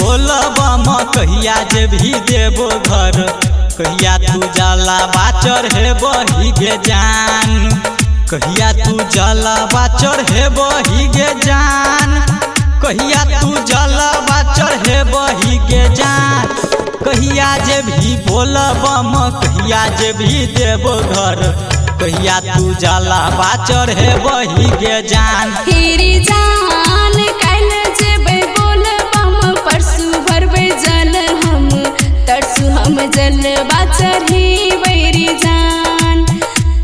बोलब कहिया जे भी देबो घर कहिया तू जला बाचर है बही गे जान कहिया तू जला बाचर है बही गे जान कहिया तू जला बाचर है बही गे जान कहिया जे भी बोलब कहिया जे भी देबो घर कहिया तू जला बाचर है बही गे जान तेरी जान काल जेबे बोलब परसू भरबे जल हम तरसू हम जल बाचर ही बैरी जान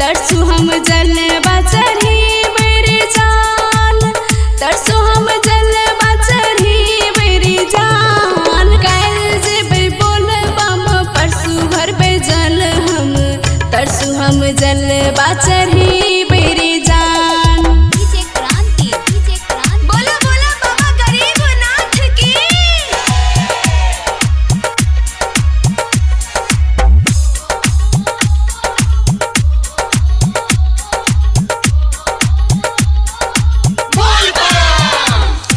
तरसू हम जल बाचर ही बैरी जान तरसू हम जल बाचर ही बैरी जान काल जेबे बोलब परसू भरबे जल हम तरसू हम जल बाचर ही बैरी जान। डीजे क्रांति बोला बोला बाबा गरीबनाथ की।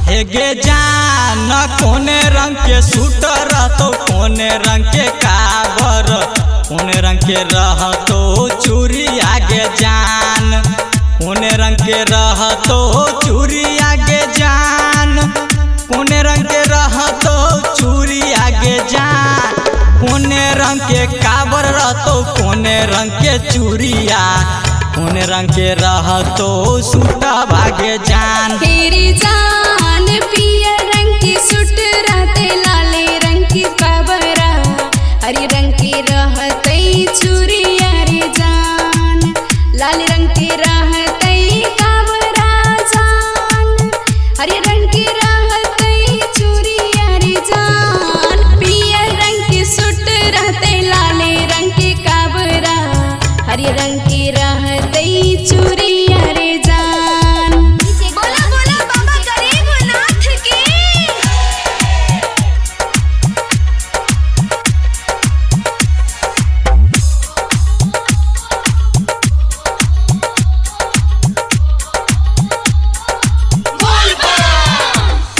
हे गे जान कोने रंग के सूट रहतो कोने रंग के काबर कोने रंग के रहतो चूड़ी आगे जान कोने रंग के रहतो चूड़ी आगे जान कोने रंग के रहतो चूड़ी आगे जान कोने रंग के काबर रहतो कोने रंग के चूड़िया कोने रंग के रहतो सूटा भागे जान तेरी जान पिया रंग की सुट रहते लाले रंग की काबरा हरी रंग की रहते चूड़िया रे जान लाल रंग की रहते काबरा जान हरी रंग की रहते चूड़िया रे जान पिया रंग की सुट रहते लाले रंग की काबरा हरी रंग की रहते चूड़िया रे जान। बोला बोला बाबा गरीबनाथ की।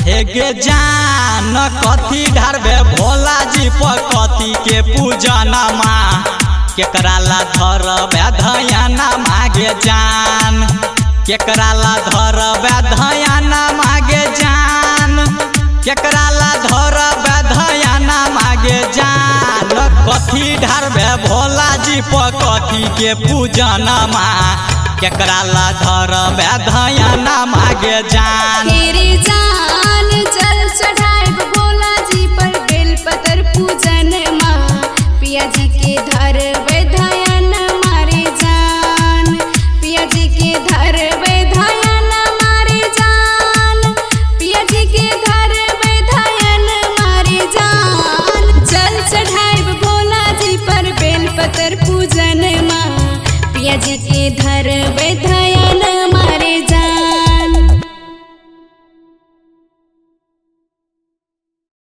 हे गे जान कथी ढारबे भोला जी पर कथी के पूजना माँ केकरा ला धरबे धयाना मागे जान केकरा ला धरबे धयाना मागे जान केकरा ला धरबे धयाना मागे जान कथी ढारबे भोला जी पर कथी के पूजना माँ केकरा ला धरबे धयाना मागे जान तेरी जान